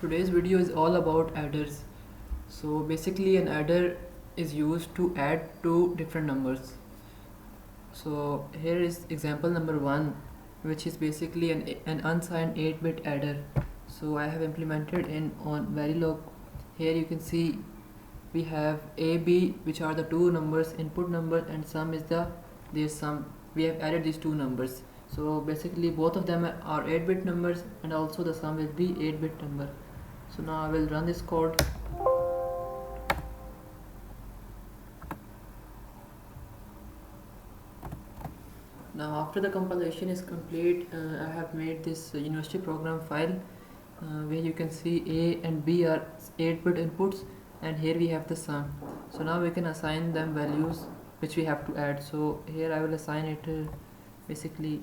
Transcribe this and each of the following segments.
Today's video is all about adders. So basically an adder is used to add two different numbers. So here is example number 1, which is basically an unsigned 8-bit adder. So I have implemented in on Verilog. Here you can see we have A, B, which are the two numbers, input number, and sum is their sum. We have added these two numbers. So basically both of them are 8-bit numbers, and also the sum will be 8-bit number. So now I will run this code. Now after the compilation is complete, I have made this university program file where you can see A and B are 8-bit inputs, and here we have the sum. So now we can assign them values which we have to add. So here I will assign it basically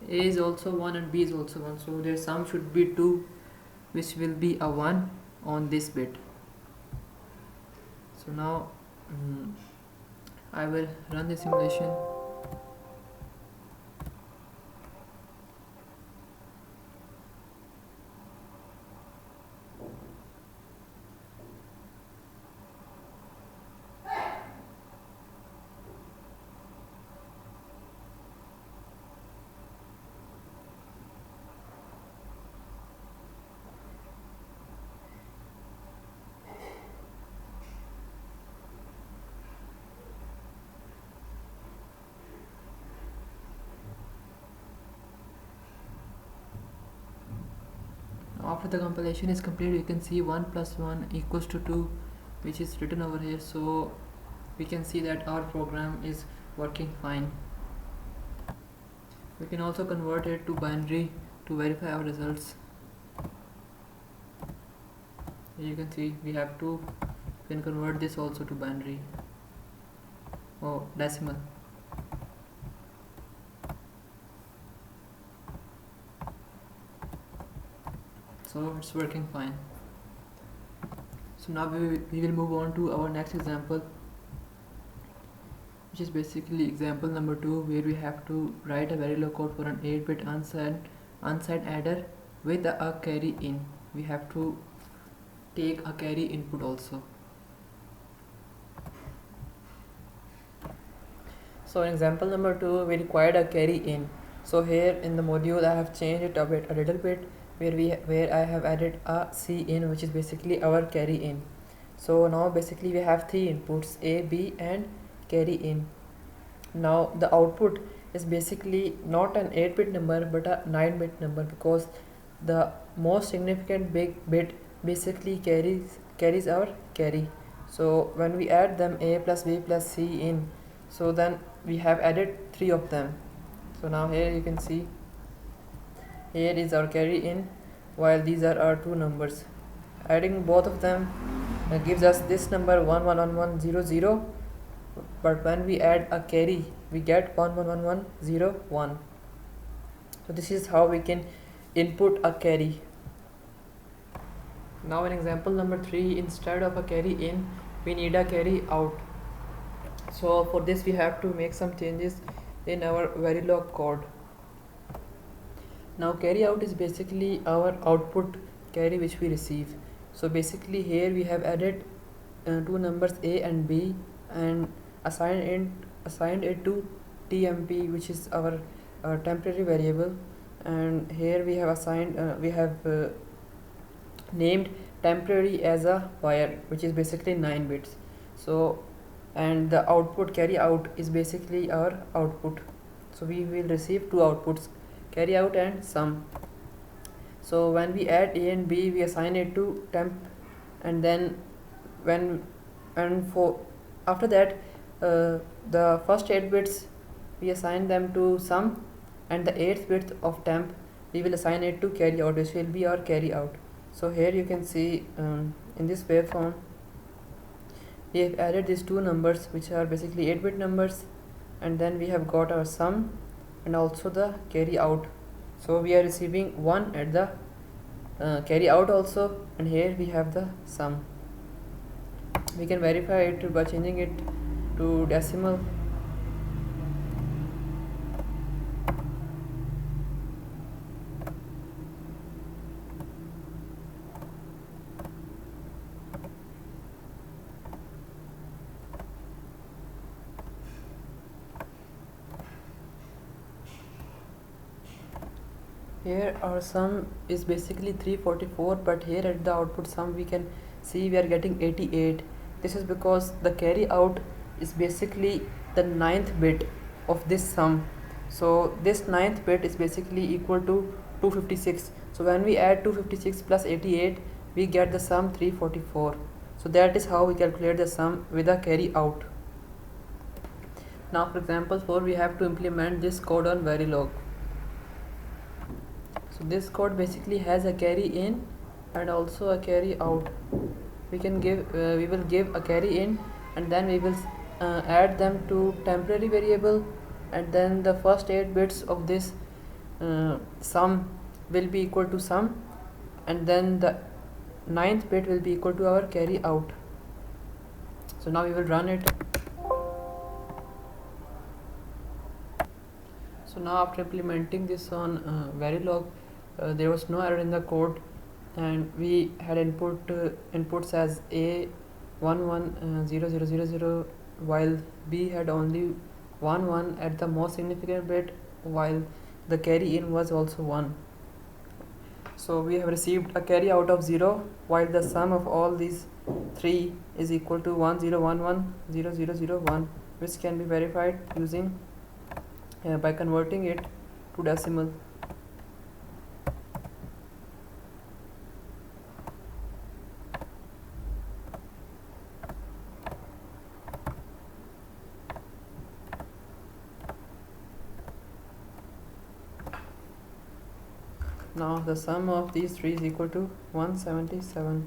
A is also 1 and B is also 1, so their sum should be 2, which will be a 1 on this bit. So now I will run the simulation. After the compilation is complete, you can see 1 plus 1 equals to 2, which is written over here. So we can see that our program is working fine. We can also convert it to binary to verify our results. Here you can see we have to can convert this also to binary or decimal. So it's working fine. So now we will move on to our next example, which is basically example number 2, where we have to write a Verilog code for an 8-bit unsigned adder with a carry in. We have to take a carry input also. So in example number 2, we required a carry in. So here in the module I have changed it a little bit, where I have added a C in, which is basically our carry in. So now basically we have three inputs, A, B and carry in. Now the output is basically not an 8-bit number but a 9-bit number, because the most significant big bit basically carries our carry. So when we add them, A plus B plus C in, so then we have added three of them. So now here you can see here is our carry in, while these are our two numbers. Adding both of them gives us this number 111100, but when we add a carry we get 111101. So this is how we can input a carry. Now in example number 3, instead of a carry in, we need a carry out. So for this we have to make some changes in our Verilog code. Now carry out is basically our output carry which we receive. So basically here we have added two numbers A and B and assigned it to TMP, which is our temporary variable, and here we have assigned named temporary as a wire, which is basically 9 bits. So and the output carry out is basically our output. So we will receive two outputs, carry out and sum. So when we add A and B, we assign it to temp, and then after that the first 8 bits we assign them to sum, and the 8th bit of temp we will assign it to carry out, which will be our carry out. So here you can see in this waveform we have added these two numbers, which are basically 8-bit numbers, and then we have got our sum and also the carry out. So we are receiving 1 at the carry out also, and here we have the sum. We can verify it by changing it to decimal. Here our sum is basically 344, but here at the output sum we can see we are getting 88. This is because the carry out is basically the ninth bit of this sum. So this ninth bit is basically equal to 256. So when we add 256 plus 88, we get the sum 344. So that is how we calculate the sum with a carry out. Now for example 4, we have to implement this code on Verilog. So this code basically has a carry in and also a carry out. We will give a carry in, and then we will add them to temporary variable, and then the first 8 bits of this sum will be equal to sum, and then the ninth bit will be equal to our carry out. So now we will run it. So now after implementing this on Verilog, there was no error in the code, and we had inputs as A 110000, while B had only 11 at the most significant bit, while the carry in was also 1. So we have received a carry out of 0, while the sum of all these 3 is equal to 10110001, which can be verified using by converting it to decimal. Now the sum of these 3 is equal to 177.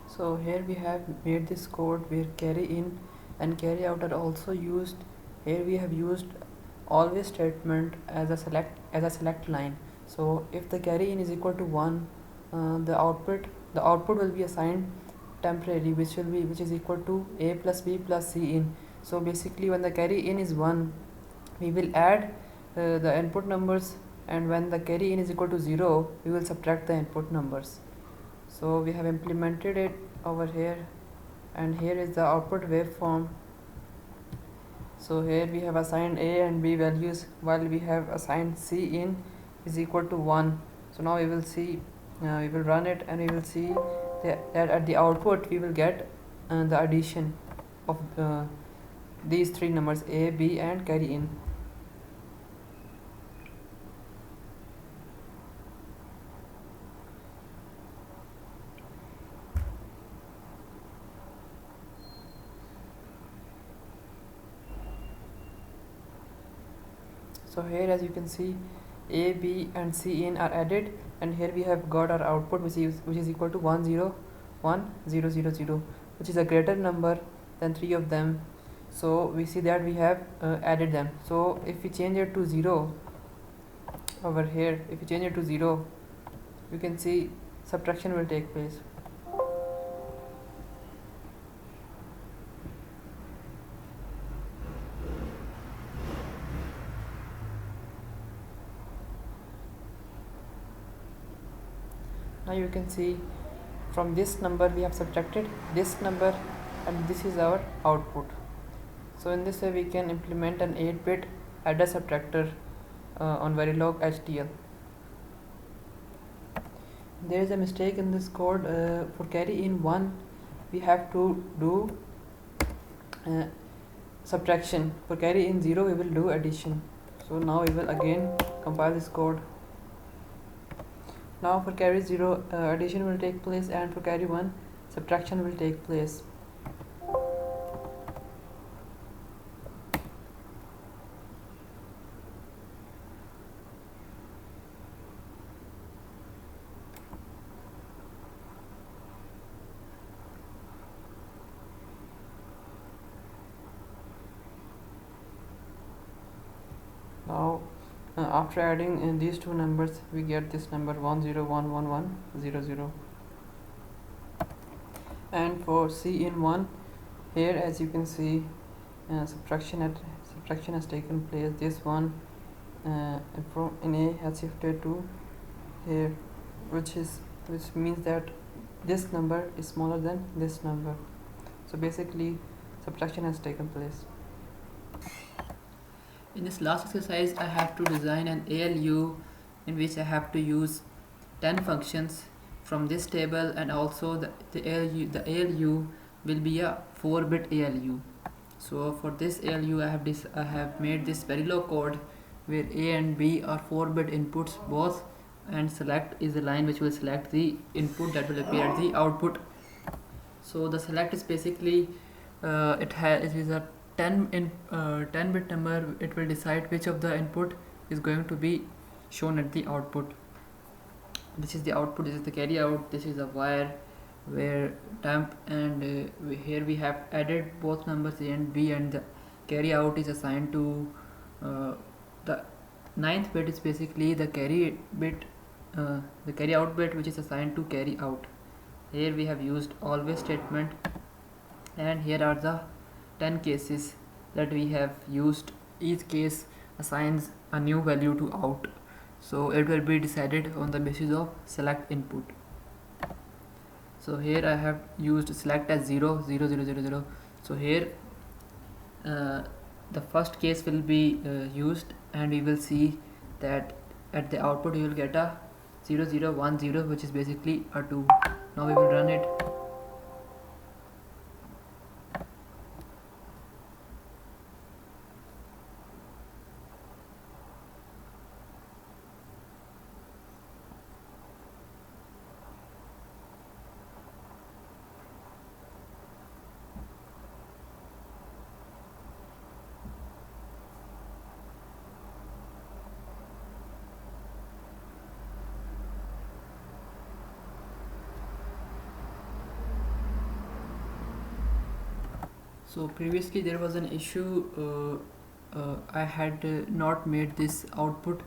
So here we have made this code where carry in and carry out are also used. Here we have used always statement as a select line. So if the carry in is equal to 1, the output will be assigned temporary, which is equal to A plus B plus C in. So basically when the carry in is 1, we will add the input numbers, and when the carry in is equal to 0, we will subtract the input numbers. So we have implemented it over here, and here is the output waveform. So here we have assigned A and B values, while we have assigned C in is equal to 1. So now we will see, we will run it, and we will see that at the output we will get the addition of these 3 numbers A, B and carry in. So here as you can see, A, B and C in are added, and here we have got our output which is equal to 101000, which is a greater number than 3 of them. So we see that we have added them. So if we change it to 0 over here, if we change it to 0, you can see subtraction will take place. Now you can see from this number we have subtracted this number, and this is our output. So in this way we can implement an 8-bit adder subtractor on Verilog HDL. There is a mistake in this code. For carry in 1, we have to do subtraction. For carry in 0, we will do addition. So now we will again compile this code. Now for carry 0, addition will take place, and for carry 1, subtraction will take place. Now after adding these two numbers, we get this number 101100. And for C in 1, here as you can see, subtraction has taken place. This one from in A has shifted to here, which means that this number is smaller than this number. So basically subtraction has taken place. In this last exercise I have to design an ALU in which I have to use 10 functions from this table, and also the ALU will be a 4-bit ALU. So for this ALU I have made this Verilog code where A and B are 4-bit inputs both, and select is the line which will select the input that will appear at the output. So the select is basically it is a 10-bit number. It will decide which of the input is going to be shown at the output. This is the output, this is the carry out, this is a wire where temp, and here we have added both numbers A and B, and the carry out is assigned to the 9th bit is basically the carry bit, the carry out bit, which is assigned to carry out. Here we have used always statement, and here are the 10 cases that we have used. Each case assigns a new value to out, so it will be decided on the basis of select input. So here I have used select as 0 0 0 0 0. So here the first case will be used, and we will see that at the output you will get a 0 0 1 0, which is basically a 2. Now we will run it. So previously there was an issue. I had not made this output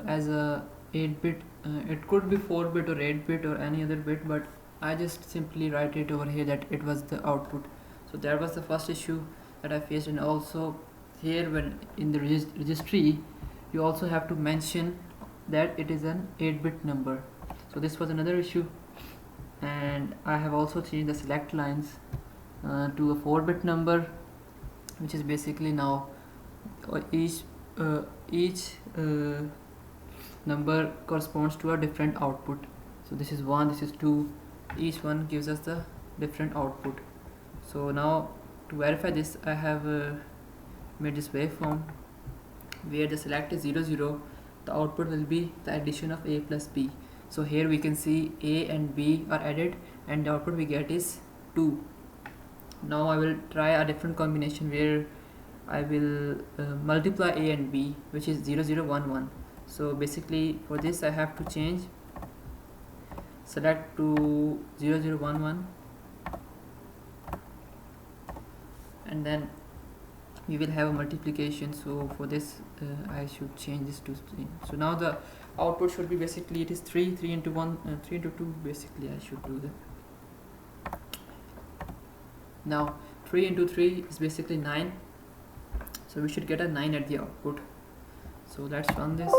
as a 8-bit. It could be 4-bit or 8-bit or any other bit, but I just simply write it over here that it was the output. So that was the first issue that I faced. And also here, when in the registry, you also have to mention that it is an 8-bit number. So this was another issue, and I have also changed the select lines to a 4-bit number, which is basically now each number corresponds to a different output. So this is 1, this is 2, each one gives us the different output. So now to verify this, I have made this waveform where the select is 0 0, the output will be the addition of A plus B. So here we can see A and B are added, and the output we get is 2. Now I will try a different combination where I will multiply A and B, which is 0 0 1 1. So basically for this I have to change select to 0 0 1 1, and then we will have a multiplication. So for this I should change this to 3. So now the output should be basically it is 3 into 1 3 into 2. Basically I should do that. Now 3 into 3 is basically 9, so we should get a 9 at the output. So let's run this.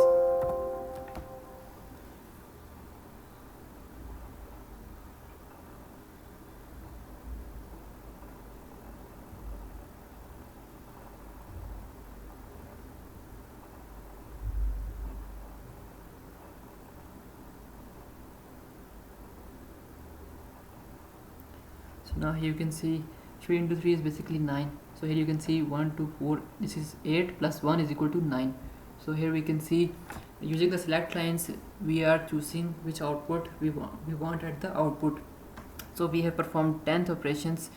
So now here you can see 3 into 3 is basically 9. So here you can see 1 2 4, this is 8 plus 1 is equal to 9. So here we can see using the select lines we are choosing which output we want at the output. So we have performed 10 operations,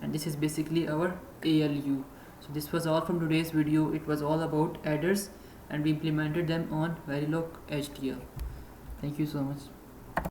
and this is basically our ALU. So this was all from today's video. It was all about adders, and we implemented them on Verilog HDL. Thank you so much.